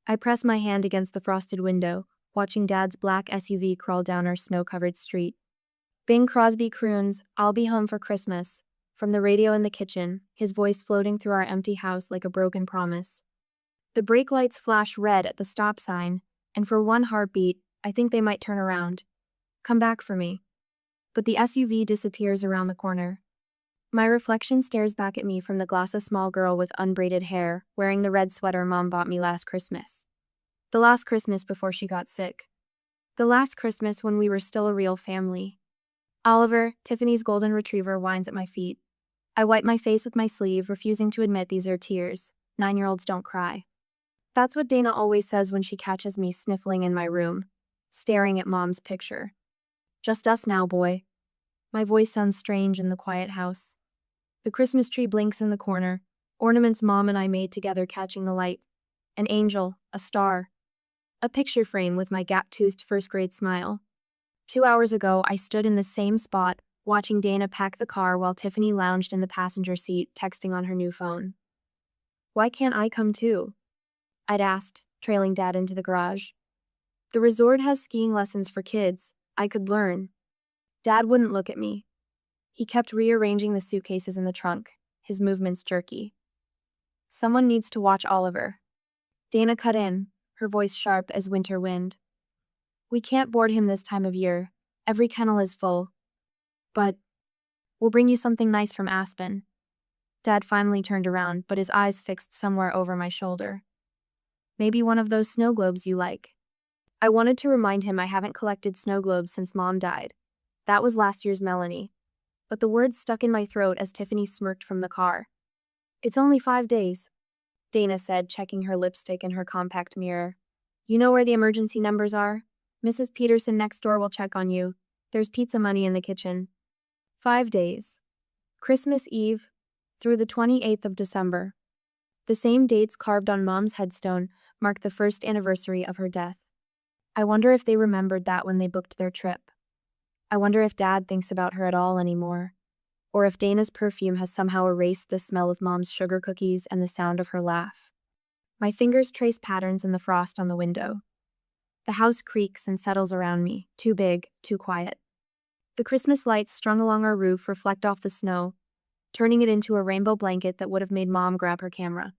I press my hand against the frosted window, watching Dad's black SUV crawl down our snow-covered street. Bing Crosby croons, "I'll be home for Christmas," from the radio in the kitchen, his voice floating through our empty house like a broken promise. The brake lights flash red at the stop sign, and for one heartbeat, I think they might turn around. Come back for me. But the SUV disappears around the corner. My reflection stares back at me from the glass, a small girl with unbraided hair, wearing the red sweater Mom bought me last Christmas. The last Christmas before she got sick. The last Christmas when we were still a real family. Oliver, Tiffany's golden retriever, whines at my feet. I wipe my face with my sleeve, refusing to admit these are tears. 9-year-olds don't cry. That's what Dana always says when she catches me sniffling in my room, staring at Mom's picture. Just us now, boy. My voice sounds strange in the quiet house. The Christmas tree blinks in the corner, ornaments Mom and I made together catching the light. An angel, a star. A picture frame with my gap-toothed first-grade smile. 2 hours ago, I stood in the same spot, watching Dana pack the car while Tiffany lounged in the passenger seat, texting on her new phone. Why can't I come too? I'd asked, trailing Dad into the garage. The resort has skiing lessons for kids. I could learn. Dad wouldn't look at me. He kept rearranging the suitcases in the trunk, his movements jerky. Someone needs to watch Oliver. Dana cut in, her voice sharp as winter wind. We can't board him this time of year. Every kennel is full. But we'll bring you something nice from Aspen. Dad finally turned around, but his eyes fixed somewhere over my shoulder. Maybe one of those snow globes you like. I wanted to remind him I haven't collected snow globes since Mom died. That was last year's Melanie. But the words stuck in my throat as Tiffany smirked from the car. It's only 5 days, Dana said, checking her lipstick in her compact mirror. You know where the emergency numbers are? Mrs. Peterson next door will check on you. There's pizza money in the kitchen. 5 days. Christmas Eve through the 28th of December. The same dates carved on Mom's headstone mark the first anniversary of her death. I wonder if they remembered that when they booked their trip. I wonder if Dad thinks about her at all anymore. Or if Dana's perfume has somehow erased the smell of Mom's sugar cookies and the sound of her laugh. My fingers trace patterns in the frost on the window. The house creaks and settles around me, too big, too quiet. The Christmas lights strung along our roof reflect off the snow, turning it into a rainbow blanket that would have made Mom grab her camera.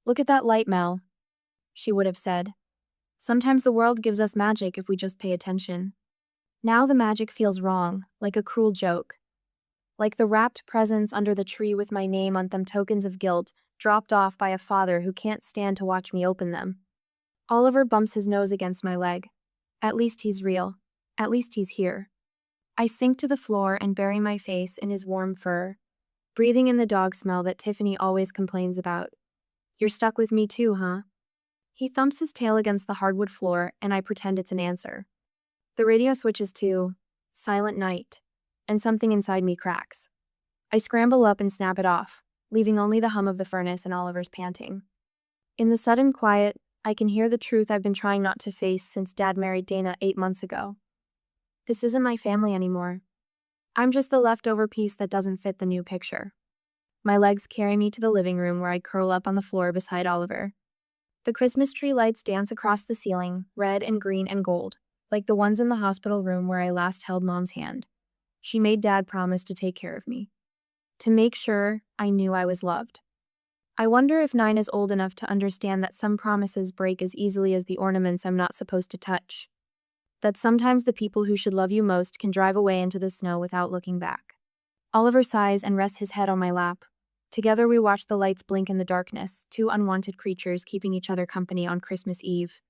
Look at that light, Mel, she would have said. Sometimes the world gives us magic if we just pay attention. Now the magic feels wrong, like a cruel joke. Like the wrapped presents under the tree with my name on them, tokens of guilt, dropped off by a father who can't stand to watch me open them. Oliver bumps his nose against my leg. At least he's real. At least he's here. I sink to the floor and bury my face in his warm fur, breathing in the dog smell that Tiffany always complains about. You're stuck with me too, huh? He thumps his tail against the hardwood floor, and I pretend it's an answer. The radio switches to Silent Night, and something inside me cracks. I scramble up and snap it off, leaving only the hum of the furnace and Oliver's panting. In the sudden quiet, I can hear the truth I've been trying not to face since Dad married Dana 8 months ago. This isn't my family anymore. I'm just the leftover piece that doesn't fit the new picture. My legs carry me to the living room where I curl up on the floor beside Oliver. The Christmas tree lights dance across the ceiling, red and green and gold, like the ones in the hospital room where I last held Mom's hand. She made Dad promise to take care of me, to make sure I knew I was loved. I wonder if 9 is old enough to understand that some promises break as easily as the ornaments I'm not supposed to touch. That sometimes the people who should love you most can drive away into the snow without looking back. Oliver sighs and rests his head on my lap. Together we watch the lights blink in the darkness, 2 unwanted creatures keeping each other company on Christmas Eve.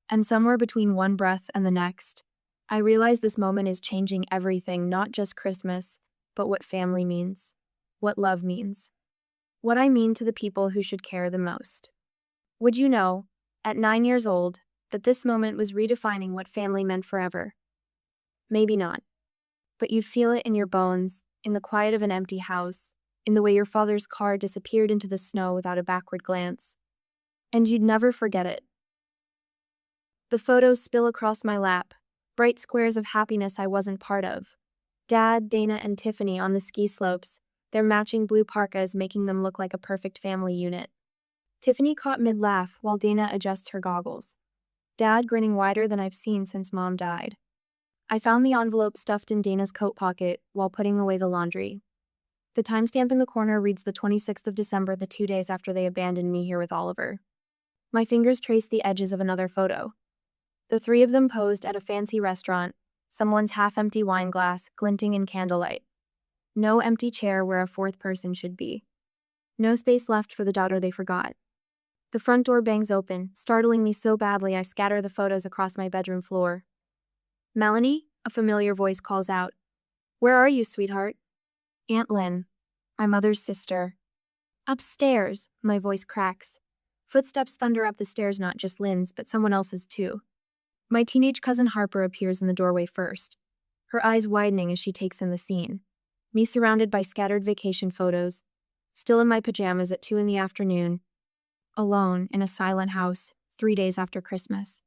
And somewhere between one breath and the next, I realize this moment is changing everything, not just Christmas, but what family means, what love means, what I mean to the people who should care the most. Would you know, at 9 years old, that this moment was redefining what family meant forever? Maybe not. But you'd feel it in your bones, in the quiet of an empty house, in the way your father's car disappeared into the snow without a backward glance. And you'd never forget it. The photos spill across my lap, bright squares of happiness I wasn't part of. Dad, Dana, and Tiffany on the ski slopes, their matching blue parkas making them look like a perfect family unit. Tiffany caught mid-laugh while Dana adjusts her goggles. Dad grinning wider than I've seen since Mom died. I found the envelope stuffed in Dana's coat pocket while putting away the laundry. The timestamp in the corner reads the 26th of December, the 2 days after they abandoned me here with Oliver. My fingers trace the edges of another photo. The three of them posed at a fancy restaurant, someone's half-empty wine glass glinting in candlelight. No empty chair where a fourth person should be. No space left for the daughter they forgot. The front door bangs open, startling me so badly I scatter the photos across my bedroom floor. "Melanie?" a familiar voice calls out. "Where are you, sweetheart?" "Aunt Lynn, my mother's sister." "Upstairs," my voice cracks. Footsteps thunder up the stairs, not just Lynn's, but someone else's too. My teenage cousin Harper appears in the doorway first, her eyes widening as she takes in the scene. Me surrounded by scattered vacation photos, still in my pajamas at 2 in the afternoon, alone in a silent house, 3 days after Christmas.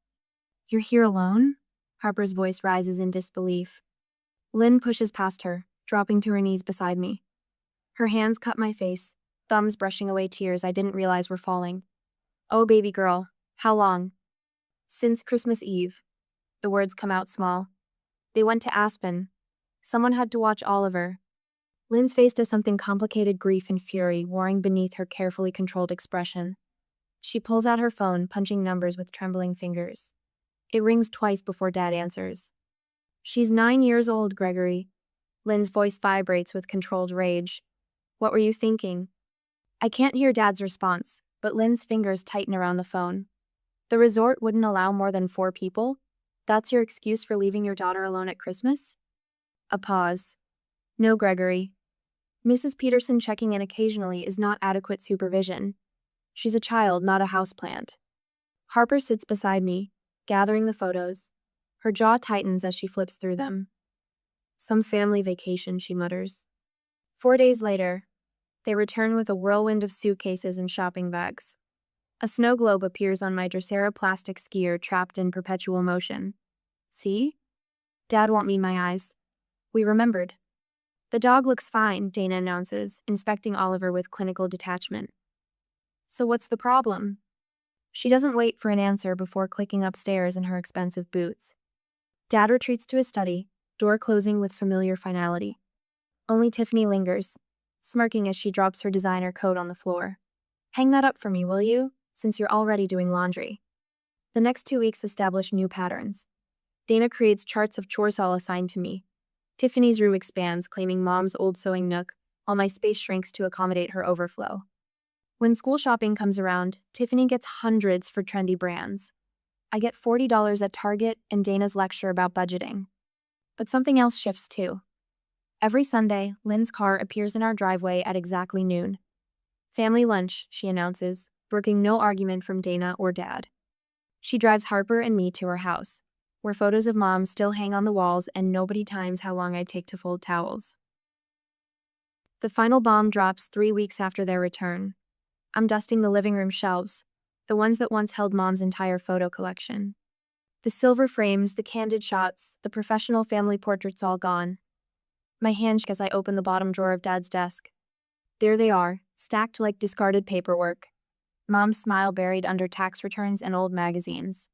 "You're here alone?" Harper's voice rises in disbelief. Lynn pushes past her, dropping to her knees beside me. Her hands cup my face, thumbs brushing away tears I didn't realize were falling. "Oh, baby girl, how long?" "Since Christmas Eve." The words come out small. "They went to Aspen. Someone had to watch Oliver." Lynn's face does something complicated, grief and fury warring beneath her carefully controlled expression. She pulls out her phone, punching numbers with trembling fingers. It rings twice before Dad answers. "She's 9 years old, Gregory." Lynn's voice vibrates with controlled rage. "What were you thinking?" I can't hear Dad's response, but Lynn's fingers tighten around the phone. "The resort wouldn't allow more than 4 people? That's your excuse for leaving your daughter alone at Christmas?" A pause. "No, Gregory. Mrs. Peterson checking in occasionally is not adequate supervision. She's a child, not a houseplant." Harper sits beside me, gathering the photos. Her jaw tightens as she flips through them. "Some family vacation," she mutters. 4 days later, they return with a whirlwind of suitcases and shopping bags. A snow globe appears on my Drosera plastic skier trapped in perpetual motion. "See?" Dad won't meet my eyes. "We remembered." "The dog looks fine," Dana announces, inspecting Oliver with clinical detachment. "So what's the problem?" She doesn't wait for an answer before clicking upstairs in her expensive boots. Dad retreats to his study, door closing with familiar finality. Only Tiffany lingers, smirking as she drops her designer coat on the floor. "Hang that up for me, will you? Since you're already doing laundry." The next 2 weeks establish new patterns. Dana creates charts of chores all assigned to me. Tiffany's room expands, claiming Mom's old sewing nook, while my space shrinks to accommodate her overflow. When school shopping comes around, Tiffany gets hundreds for trendy brands. I get $40 at Target and Dana's lecture about budgeting. But something else shifts too. Every Sunday, Lynn's car appears in our driveway at exactly noon. "Family lunch," she announces, brooking no argument from Dana or Dad. She drives Harper and me to her house, where photos of Mom still hang on the walls and nobody times how long I take to fold towels. The final bomb drops 3 weeks after their return. I'm dusting the living room shelves, the ones that once held Mom's entire photo collection. The silver frames, the candid shots, the professional family portraits all gone. My hand shakes as I open the bottom drawer of Dad's desk. There they are, stacked like discarded paperwork. Mom's smile buried under tax returns and old magazines.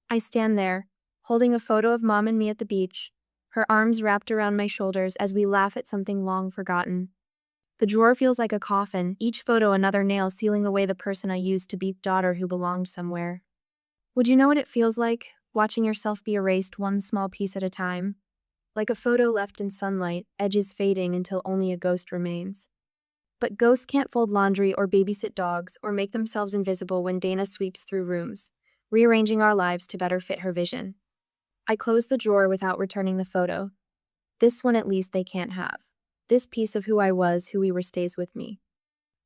I stand there, holding a photo of Mom and me at the beach, her arms wrapped around my shoulders as we laugh at something long forgotten. The drawer feels like a coffin, each photo another nail sealing away the person I used to be daughter who belonged somewhere. Would you know what it feels like, watching yourself be erased one small piece at a time? Like a photo left in sunlight, edges fading until only a ghost remains. But ghosts can't fold laundry or babysit dogs or make themselves invisible when Dana sweeps through rooms, rearranging our lives to better fit her vision. I close the drawer without returning the photo. This one at least they can't have. This piece of who I was, who we were, stays with me.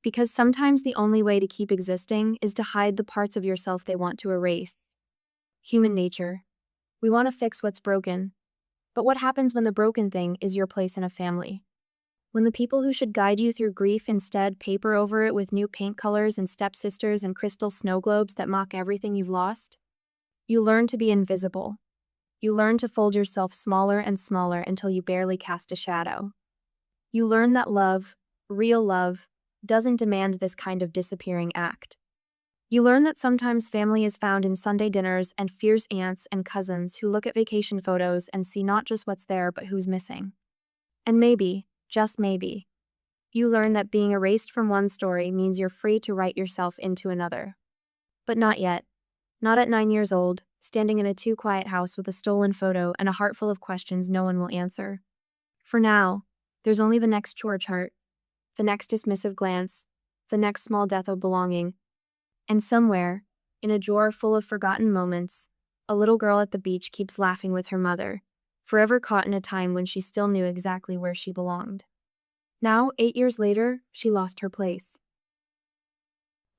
Because sometimes the only way to keep existing is to hide the parts of yourself they want to erase. Human nature. We want to fix what's broken. But what happens when the broken thing is your place in a family? When the people who should guide you through grief instead paper over it with new paint colors and stepsisters and crystal snow globes that mock everything you've lost? You learn to be invisible. You learn to fold yourself smaller and smaller until you barely cast a shadow. You learn that love, real love, doesn't demand this kind of disappearing act. You learn that sometimes family is found in Sunday dinners and fierce aunts and cousins who look at vacation photos and see not just what's there but who's missing. And maybe, just maybe, you learn that being erased from one story means you're free to write yourself into another. But not yet. Not at 9 years old, standing in a too quiet house with a stolen photo and a heart full of questions no one will answer. For now, there's only the next chore chart, the next dismissive glance, the next small death of belonging. And somewhere, in a drawer full of forgotten moments, a little girl at the beach keeps laughing with her mother, forever caught in a time when she still knew exactly where she belonged. Now, 8 years later, she lost her place.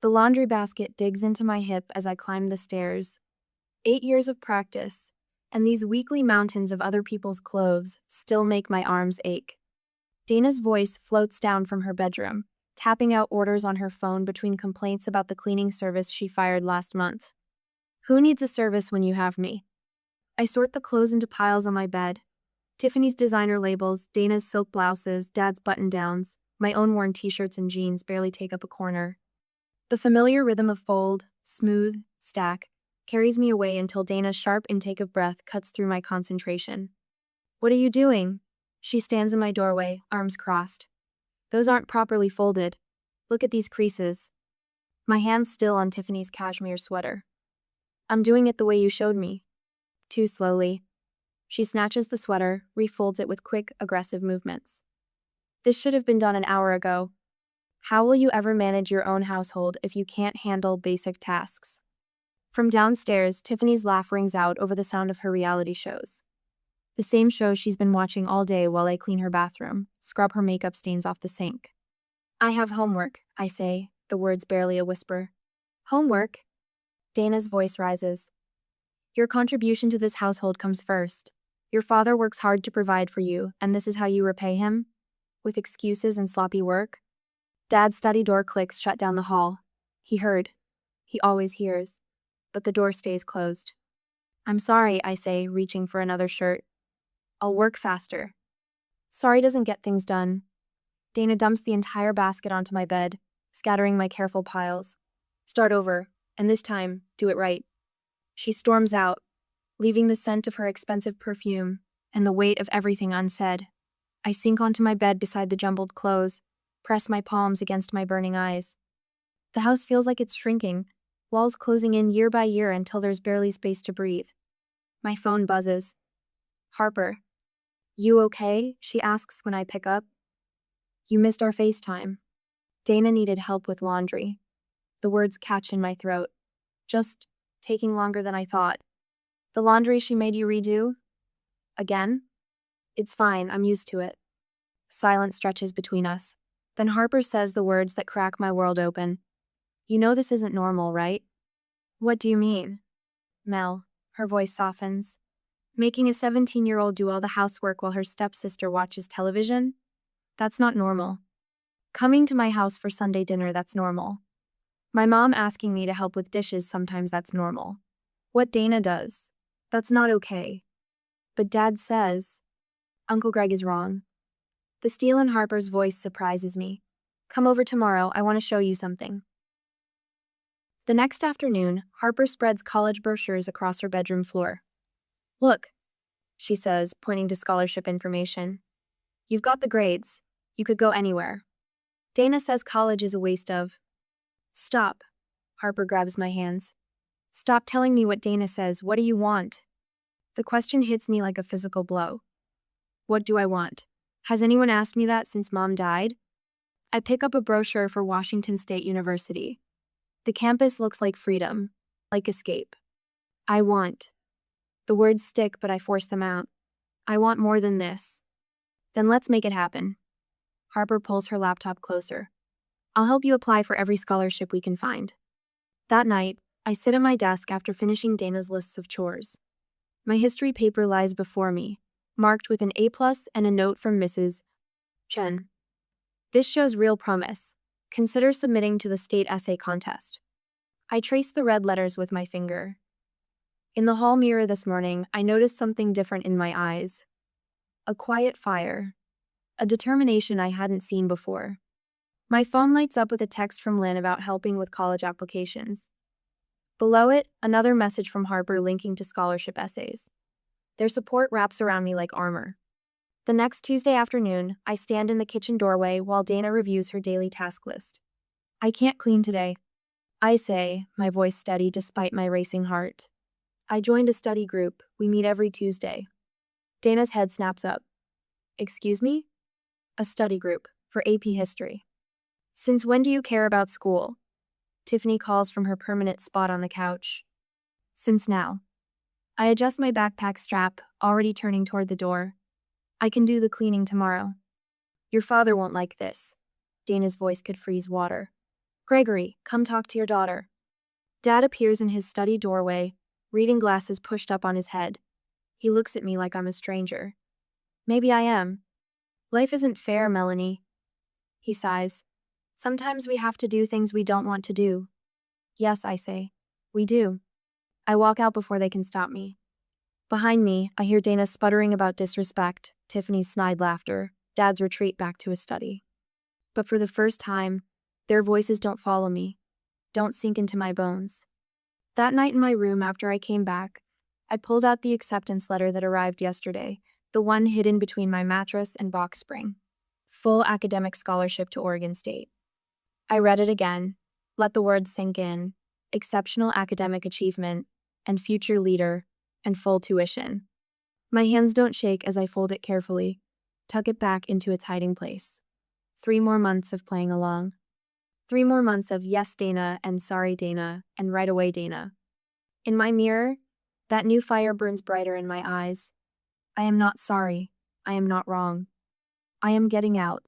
The laundry basket digs into my hip as I climb the stairs. 8 years of practice, and these weekly mountains of other people's clothes still make my arms ache. Dana's voice floats down from her bedroom, tapping out orders on her phone between complaints about the cleaning service she fired last month. Who needs a service when you have me? I sort the clothes into piles on my bed. Tiffany's designer labels, Dana's silk blouses, Dad's button-downs, my own worn t-shirts and jeans barely take up a corner. The familiar rhythm of fold, smooth, stack, carries me away until Dana's sharp intake of breath cuts through my concentration. What are you doing? She stands in my doorway, arms crossed. Those aren't properly folded. Look at these creases. My hand's still on Tiffany's cashmere sweater. I'm doing it the way you showed me. Too slowly. She snatches the sweater, refolds it with quick, aggressive movements. This should have been done an hour ago. How will you ever manage your own household if you can't handle basic tasks? From downstairs, Tiffany's laugh rings out over the sound of her reality shows. The same show she's been watching all day while I clean her bathroom, scrub her makeup stains off the sink. I have homework, I say, the words barely a whisper. Homework? Dana's voice rises. Your contribution to this household comes first. Your father works hard to provide for you, and this is how you repay him? With excuses and sloppy work? Dad's study door clicks shut down the hall. He heard. He always hears. But the door stays closed. I'm sorry, I say, reaching for another shirt. I'll work faster. Sorry doesn't get things done. Dana dumps the entire basket onto my bed, scattering my careful piles. Start over, and this time, do it right. She storms out, leaving the scent of her expensive perfume and the weight of everything unsaid. I sink onto my bed beside the jumbled clothes, press my palms against my burning eyes. The house feels like it's shrinking, walls closing in year by year until there's barely space to breathe. My phone buzzes. Harper. You okay? She asks when I pick up. You missed our FaceTime. Dana needed help with laundry. The words catch in my throat. Just taking longer than I thought. The laundry she made you redo? Again? It's fine, I'm used to it. Silence stretches between us. Then Harper says the words that crack my world open. You know this isn't normal, right? What do you mean? Mel. Her voice softens. Making a 17-year-old do all the housework while her stepsister watches television? That's not normal. Coming to my house for Sunday dinner, that's normal. My mom asking me to help with dishes, sometimes that's normal. What Dana does, that's not okay. But Dad says, Uncle Greg is wrong. The steel in Harper's voice surprises me. Come over tomorrow, I want to show you something. The next afternoon, Harper spreads college brochures across her bedroom floor. Look, she says, pointing to scholarship information. You've got the grades. You could go anywhere. Dana says college is a waste of. Stop. Harper grabs my hands. Stop telling me what Dana says. What do you want? The question hits me like a physical blow. What do I want? Has anyone asked me that since Mom died? I pick up a brochure for Washington State University. The campus looks like freedom, like escape. I want. The words stick, but I force them out. I want more than this. Then let's make it happen. Harper pulls her laptop closer. I'll help you apply for every scholarship we can find. That night, I sit at my desk after finishing Dana's lists of chores. My history paper lies before me, marked with an A+ and a note from Mrs. Chen. This shows real promise. Consider submitting to the state essay contest. I trace the red letters with my finger. In the hall mirror this morning, I noticed something different in my eyes. A quiet fire. A determination I hadn't seen before. My phone lights up with a text from Lynn about helping with college applications. Below it, another message from Harper linking to scholarship essays. Their support wraps around me like armor. The next Tuesday afternoon, I stand in the kitchen doorway while Dana reviews her daily task list. I can't clean today, I say, my voice steady despite my racing heart. I joined a study group. We meet every Tuesday. Dana's head snaps up. Excuse me? A study group for AP History. Since when do you care about school? Tiffany calls from her permanent spot on the couch. Since now. I adjust my backpack strap, already turning toward the door. I can do the cleaning tomorrow. Your father won't like this. Dana's voice could freeze water. Gregory, come talk to your daughter. Dad appears in his study doorway, reading glasses pushed up on his head. He looks at me like I'm a stranger. Maybe I am. Life isn't fair, Melanie. He sighs. Sometimes we have to do things we don't want to do. Yes, I say. We do. I walk out before they can stop me. Behind me, I hear Dana sputtering about disrespect, Tiffany's snide laughter, Dad's retreat back to his study. But for the first time, their voices don't follow me, don't sink into my bones. That night in my room after I came back, I pulled out the acceptance letter that arrived yesterday, the one hidden between my mattress and box spring. Full academic scholarship to Oregon State. I read it again, let the words sink in, exceptional academic achievement, and future leader, and full tuition. My hands don't shake as I fold it carefully, tuck it back into its hiding place. 3 more months of playing along. 3 more months of yes, Dana, and sorry, Dana, and right away, Dana. In my mirror, that new fire burns brighter in my eyes. I am not sorry. I am not wrong. I am getting out.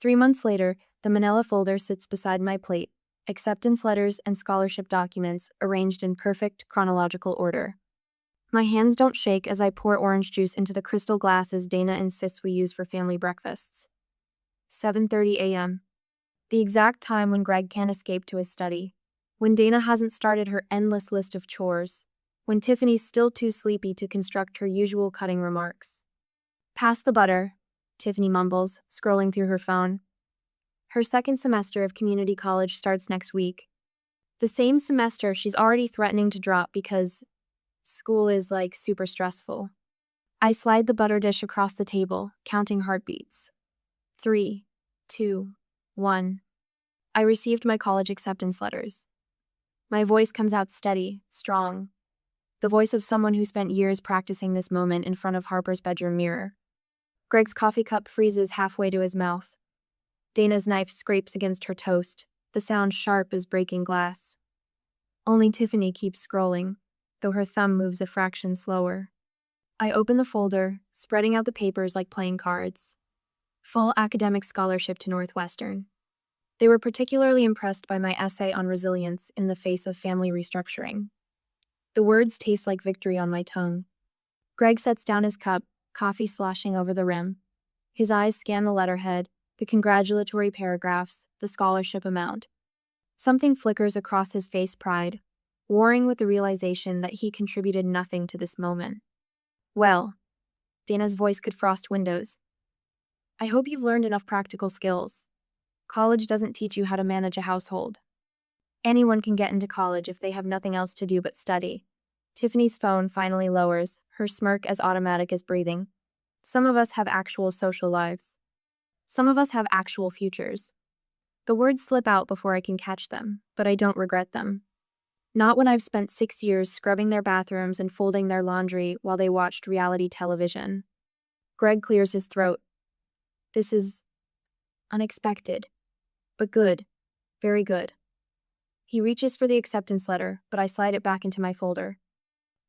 3 months later, the manila folder sits beside my plate, acceptance letters and scholarship documents arranged in perfect chronological order. My hands don't shake as I pour orange juice into the crystal glasses Dana insists we use for family breakfasts. 7:30 a.m. The exact time when Greg can't escape to his study. When Dana hasn't started her endless list of chores. When Tiffany's still too sleepy to construct her usual cutting remarks. Pass the butter, Tiffany mumbles, scrolling through her phone. Her second semester of community college starts next week. The same semester she's already threatening to drop because school is like super stressful. I slide the butter dish across the table, counting heartbeats. 3, 2, 1. I received my college acceptance letters. My voice comes out steady, strong. The voice of someone who spent years practicing this moment in front of Harper's bedroom mirror. Greg's coffee cup freezes halfway to his mouth. Dana's knife scrapes against her toast, the sound sharp as breaking glass. Only Tiffany keeps scrolling, though her thumb moves a fraction slower. I open the folder, spreading out the papers like playing cards. Full academic scholarship to Northwestern. They were particularly impressed by my essay on resilience in the face of family restructuring. The words taste like victory on my tongue. Greg sets down his cup, coffee sloshing over the rim. His eyes scan the letterhead, the congratulatory paragraphs, the scholarship amount. Something flickers across his face pride, warring with the realization that he contributed nothing to this moment. Well, Dana's voice could frost windows. I hope you've learned enough practical skills. College doesn't teach you how to manage a household. Anyone can get into college if they have nothing else to do but study. Tiffany's phone finally lowers, her smirk as automatic as breathing. Some of us have actual social lives. Some of us have actual futures. The words slip out before I can catch them, but I don't regret them. Not when I've spent 6 years scrubbing their bathrooms and folding their laundry while they watched reality television. Greg clears his throat. This is unexpected, but good, very good. He reaches for the acceptance letter, but I slide it back into my folder.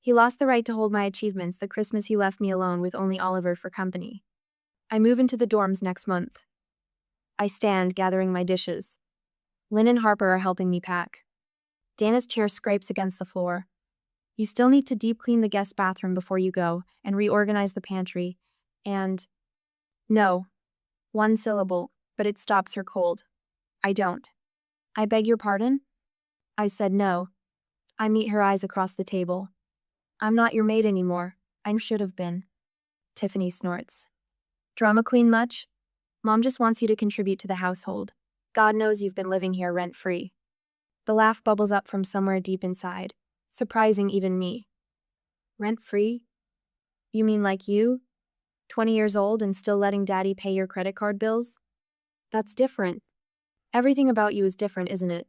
He lost the right to hold my achievements the Christmas he left me alone with only Oliver for company. I move into the dorms next month. I stand, gathering my dishes. Lynn and Harper are helping me pack. Dana's chair scrapes against the floor. You still need to deep clean the guest bathroom before you go, and reorganize the pantry, and... No. 1 syllable, but it stops her cold. I don't. I beg your pardon? I said no. I meet her eyes across the table. I'm not your maid anymore. I should have been. Tiffany snorts. Drama queen much? Mom just wants you to contribute to the household. God knows you've been living here rent-free. The laugh bubbles up from somewhere deep inside, surprising even me. Rent-free? You mean like you? 20 years old and still letting daddy pay your credit card bills? That's different. Everything about you is different, isn't it?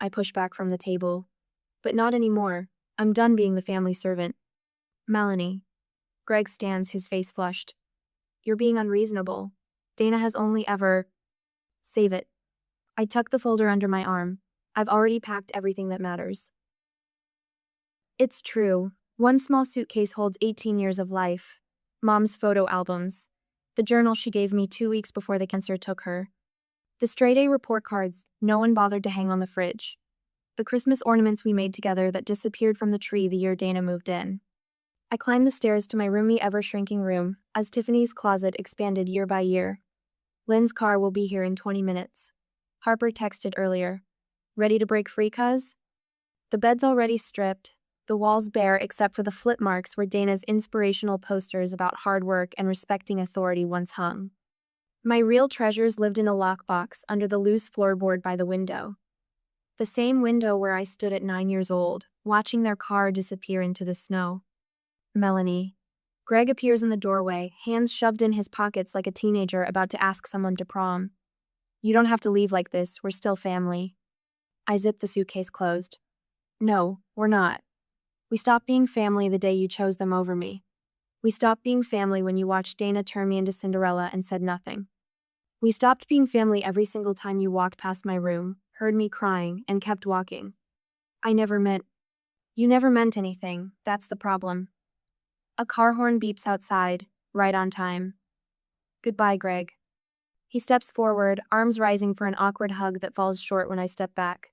I push back from the table. But not anymore. I'm done being the family servant. Melanie. Greg stands, his face flushed. You're being unreasonable. Dana has only ever... Save it. I tuck the folder under my arm. I've already packed everything that matters. It's true. One small suitcase holds 18 years of life. Mom's photo albums. The journal she gave me 2 weeks before the cancer took her. The straight A report cards no one bothered to hang on the fridge. The Christmas ornaments we made together that disappeared from the tree the year Dana moved in. I climbed the stairs to my roomy, ever-shrinking room as Tiffany's closet expanded year by year. Lynn's car will be here in 20 minutes. Harper texted earlier. Ready to break free, cuz? The bed's already stripped, the walls bare except for the flip marks where Dana's inspirational posters about hard work and respecting authority once hung. My real treasures lived in a lockbox under the loose floorboard by the window. The same window where I stood at 9 years old, watching their car disappear into the snow. Melanie. Greg appears in the doorway, hands shoved in his pockets like a teenager about to ask someone to prom. You don't have to leave like this, we're still family. I zip the suitcase closed. No, we're not. We stopped being family the day you chose them over me. We stopped being family when you watched Dana turn me into Cinderella and said nothing. We stopped being family every single time you walked past my room, heard me crying, and kept walking. You never meant anything, that's the problem. A car horn beeps outside, right on time. Goodbye, Greg. He steps forward, arms rising for an awkward hug that falls short when I step back.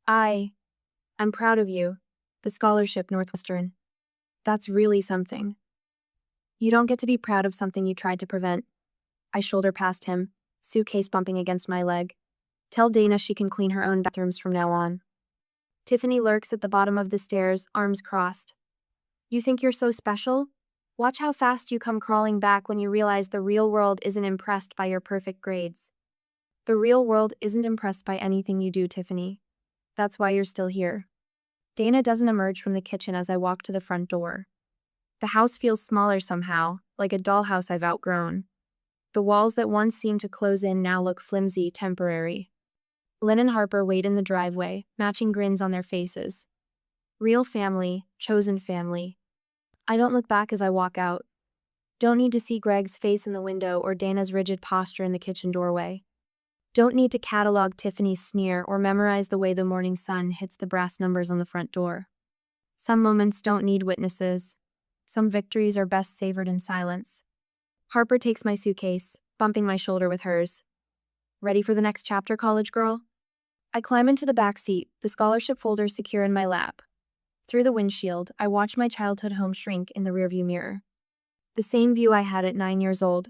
I'm proud of you. The scholarship, Northwestern. That's really something. You don't get to be proud of something you tried to prevent. I shoulder past him, suitcase bumping against my leg. Tell Dana she can clean her own bathrooms from now on. Tiffany lurks at the bottom of the stairs, arms crossed. You think you're so special? Watch how fast you come crawling back when you realize the real world isn't impressed by your perfect grades. The real world isn't impressed by anything you do, Tiffany. That's why you're still here. Dana doesn't emerge from the kitchen as I walk to the front door. The house feels smaller somehow, like a dollhouse I've outgrown. The walls that once seemed to close in now look flimsy, temporary. Lynn and Harper wait in the driveway, matching grins on their faces. Real family, chosen family. I don't look back as I walk out. Don't need to see Greg's face in the window or Dana's rigid posture in the kitchen doorway. Don't need to catalog Tiffany's sneer or memorize the way the morning sun hits the brass numbers on the front door. Some moments don't need witnesses. Some victories are best savored in silence. Harper takes my suitcase, bumping my shoulder with hers. Ready for the next chapter, college girl? I climb into the back seat, the scholarship folder secure in my lap. Through the windshield, I watch my childhood home shrink in the rearview mirror. The same view I had at 9 years old,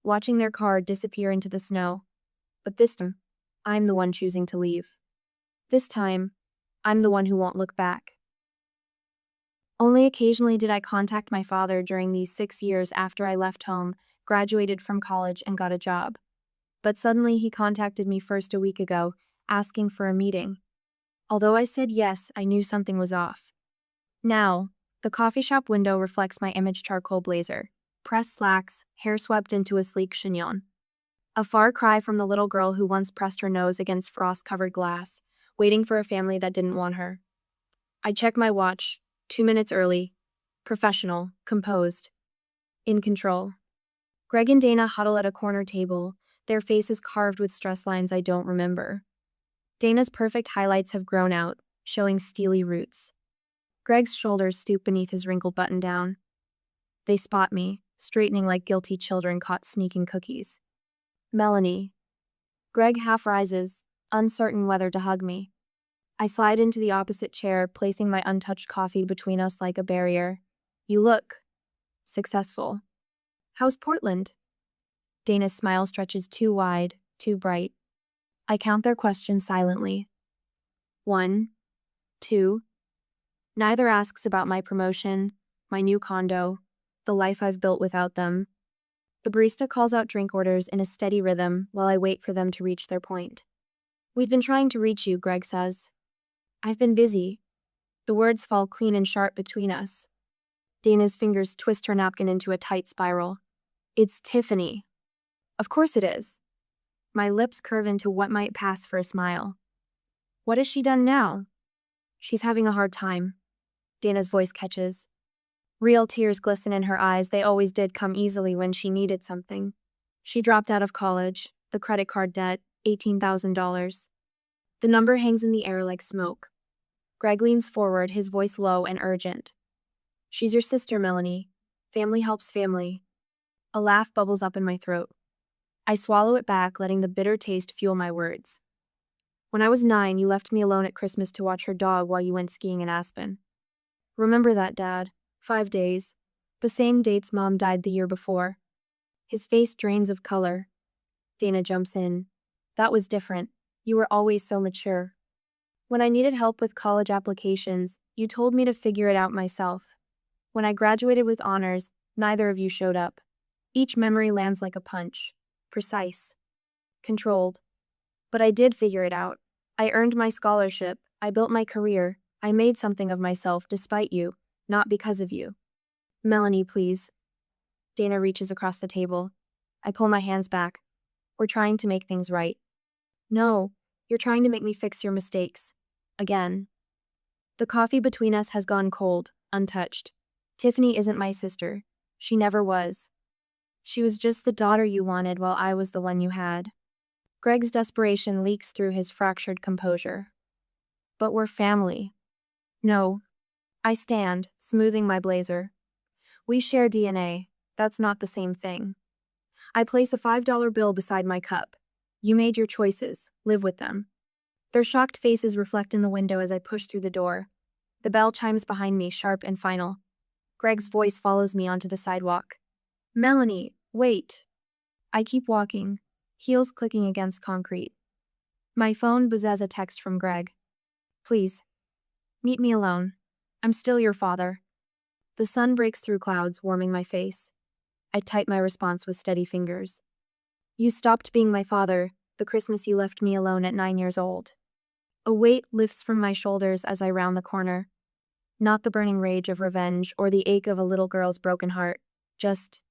watching their car disappear into the snow. But this time, I'm the one choosing to leave. This time, I'm the one who won't look back. Only occasionally did I contact my father during these 6 years after I left home, graduated from college, and got a job. But suddenly he contacted me first a week ago, asking for a meeting. Although I said yes, I knew something was off. Now, the coffee shop window reflects my image charcoal blazer, pressed slacks, hair swept into a sleek chignon. A far cry from the little girl who once pressed her nose against frost-covered glass, waiting for a family that didn't want her. I check my watch, 2 minutes early. Professional, composed, in control. Greg and Dana huddle at a corner table, their faces carved with stress lines I don't remember. Dana's perfect highlights have grown out, showing steely roots. Greg's shoulders stoop beneath his wrinkled button-down. They spot me, straightening like guilty children caught sneaking cookies. Melanie. Greg half rises, uncertain whether to hug me. I slide into the opposite chair, placing my untouched coffee between us like a barrier. You look successful. How's Portland? Dana's smile stretches too wide, too bright. I count their questions silently. 1, 2. Neither asks about my promotion, my new condo, the life I've built without them. The barista calls out drink orders in a steady rhythm while I wait for them to reach their point. We've been trying to reach you, Greg says. I've been busy. The words fall clean and sharp between us. Dana's fingers twist her napkin into a tight spiral. It's Tiffany. Of course it is. My lips curve into what might pass for a smile. What has she done now? She's having a hard time. Dana's voice catches. Real tears glisten in her eyes. They always did come easily when she needed something. She dropped out of college, the credit card debt, $18,000. The number hangs in the air like smoke. Greg leans forward, his voice low and urgent. She's your sister, Melanie. Family helps family. A laugh bubbles up in my throat. I swallow it back, letting the bitter taste fuel my words. When I was 9, you left me alone at Christmas to watch her dog while you went skiing in Aspen. Remember that, Dad. 5 days. The same dates Mom died the year before. His face drains of color. Dana jumps in. That was different. You were always so mature. When I needed help with college applications, you told me to figure it out myself. When I graduated with honors, neither of you showed up. Each memory lands like a punch. Precise. Controlled. But I did figure it out. I earned my scholarship. I built my career. I made something of myself despite you, not because of you. Melanie, please. Dana reaches across the table. I pull my hands back. We're trying to make things right. No, you're trying to make me fix your mistakes. Again. The coffee between us has gone cold, untouched. Tiffany isn't my sister. She never was. She was just the daughter you wanted while I was the one you had. Greg's desperation leaks through his fractured composure. But we're family. No. I stand, smoothing my blazer. We share DNA. That's not the same thing. I place a $5 bill beside my cup. You made your choices. Live with them. Their shocked faces reflect in the window as I push through the door. The bell chimes behind me, sharp and final. Greg's voice follows me onto the sidewalk. Melanie, wait. I keep walking, heels clicking against concrete. My phone buzzes a text from Greg. Please, meet me alone. I'm still your father. The sun breaks through clouds, warming my face. I type my response with steady fingers. You stopped being my father the Christmas you left me alone at 9 years old. A weight lifts from my shoulders as I round the corner. Not the burning rage of revenge or the ache of a little girl's broken heart. Just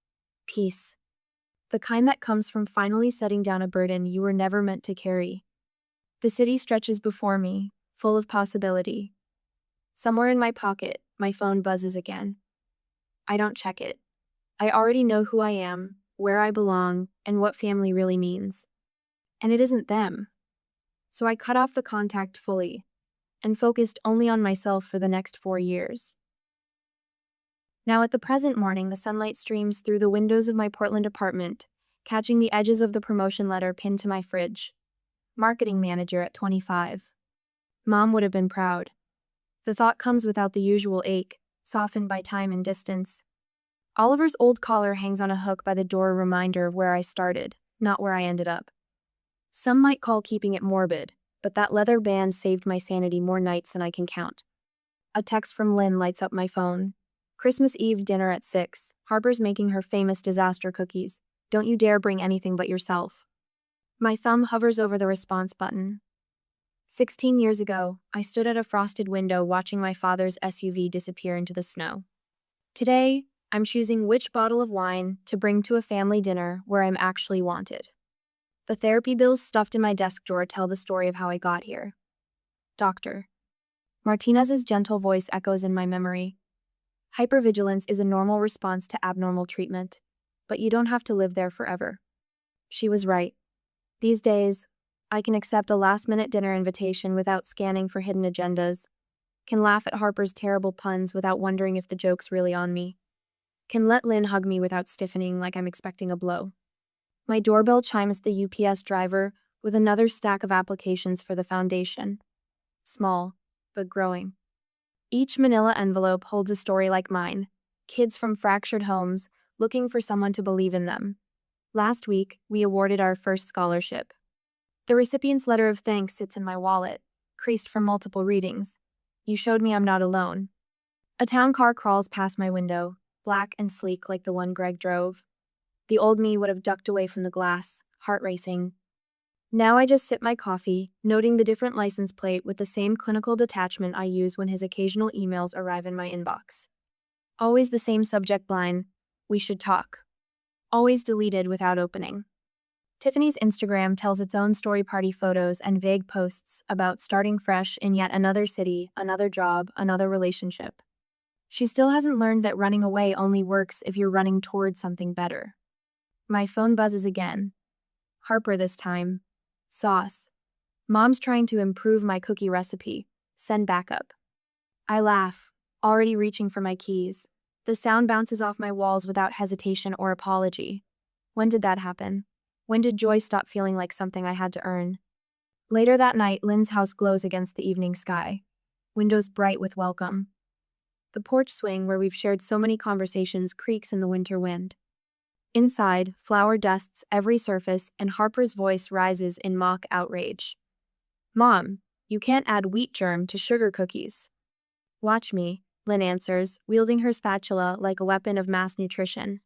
peace. The kind that comes from finally setting down a burden you were never meant to carry. The city stretches before me, full of possibility. Somewhere in my pocket, my phone buzzes again. I don't check it. I already know who I am, where I belong, and what family really means. And it isn't them. So I cut off the contact fully, and focused only on myself for the next 4 years. Now at the present morning, the sunlight streams through the windows of my Portland apartment, catching the edges of the promotion letter pinned to my fridge. Marketing manager at 25. Mom would have been proud. The thought comes without the usual ache, softened by time and distance. Oliver's old collar hangs on a hook by the door, a reminder of where I started, not where I ended up. Some might call keeping it morbid, but that leather band saved my sanity more nights than I can count. A text from Lynn lights up my phone. Christmas Eve dinner at 6. Harper's making her famous disaster cookies. Don't you dare bring anything but yourself. My thumb hovers over the response button. 16 years ago, I stood at a frosted window watching my father's SUV disappear into the snow. Today, I'm choosing which bottle of wine to bring to a family dinner where I'm actually wanted. The therapy bills stuffed in my desk drawer tell the story of how I got here. Doctor. Martinez's gentle voice echoes in my memory. Hypervigilance is a normal response to abnormal treatment, but you don't have to live there forever. She was right. These days, I can accept a last-minute dinner invitation without scanning for hidden agendas, can laugh at Harper's terrible puns without wondering if the joke's really on me, can let Lynn hug me without stiffening like I'm expecting a blow. My doorbell chimes the UPS driver with another stack of applications for the foundation. Small, but growing. Each manila envelope holds a story like mine. Kids from fractured homes looking for someone to believe in them. Last week, we awarded our first scholarship. The recipient's letter of thanks sits in my wallet, creased from multiple readings. You showed me I'm not alone. A town car crawls past my window, black and sleek like the one Greg drove. The old me would have ducked away from the glass, heart racing. Now I just sip my coffee, noting the different license plate with the same clinical detachment I use when his occasional emails arrive in my inbox. Always the same subject line, "We should talk." Always deleted without opening. Tiffany's Instagram tells its own story party photos and vague posts about starting fresh in yet another city, another job, another relationship. She still hasn't learned that running away only works if you're running towards something better. My phone buzzes again. Harper this time. Sauce. Mom's trying to improve my cookie recipe. Send backup. I laugh, already reaching for my keys. The sound bounces off my walls without hesitation or apology. When did that happen? When did joy stop feeling like something I had to earn? Later that night, Lynn's house glows against the evening sky. Windows bright with welcome. The porch swing where we've shared so many conversations creaks in the winter wind. Inside, flour dusts every surface and Harper's voice rises in mock outrage. "Mom, you can't add wheat germ to sugar cookies." "Watch me," Lynn answers, wielding her spatula like a weapon of mass nutrition.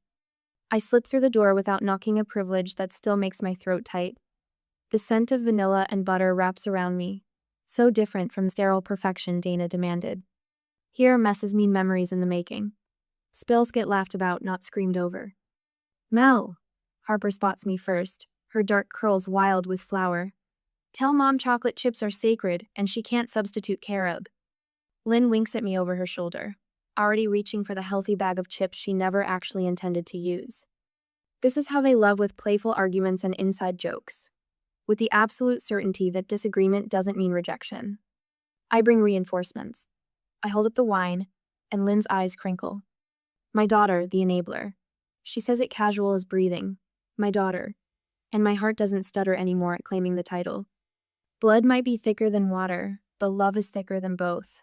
I slip through the door without knocking, a privilege that still makes my throat tight. The scent of vanilla and butter wraps around me, so different from sterile perfection Dana demanded. Here, messes mean memories in the making. Spills get laughed about, not screamed over. "Mel," Harper spots me first, her dark curls wild with flour. "Tell Mom chocolate chips are sacred and she can't substitute carob." Lynn winks at me over her shoulder, already reaching for the healthy bag of chips she never actually intended to use. This is how they love, with playful arguments and inside jokes, with the absolute certainty that disagreement doesn't mean rejection. I bring reinforcements. I hold up the wine, and Lynn's eyes crinkle. My daughter, the enabler. She says it casual as breathing. My daughter. And my heart doesn't stutter anymore at claiming the title. Blood might be thicker than water, but love is thicker than both.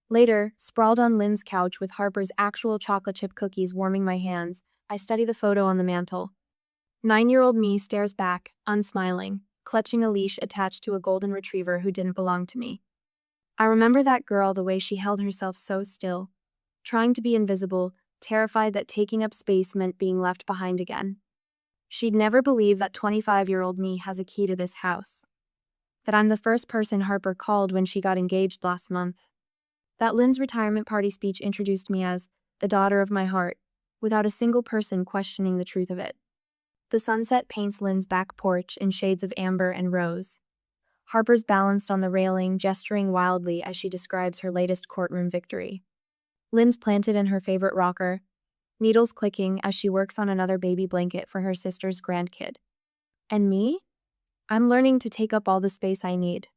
Later, sprawled on Lynn's couch with Harper's actual chocolate chip cookies warming my hands, I study the photo on the mantel. 9-year-old me stares back, unsmiling, clutching a leash attached to a golden retriever who didn't belong to me. I remember that girl, the way she held herself so still, trying to be invisible, terrified that taking up space meant being left behind again. She'd never believe that 25-year-old me has a key to this house. That I'm the first person Harper called when she got engaged last month. That Lynn's retirement party speech introduced me as the daughter of my heart, without a single person questioning the truth of it. The sunset paints Lynn's back porch in shades of amber and rose. Harper's balanced on the railing, gesturing wildly as she describes her latest courtroom victory. Lynn's planted in her favorite rocker, needles clicking as she works on another baby blanket for her sister's grandkid. And me? I'm learning to take up all the space I need.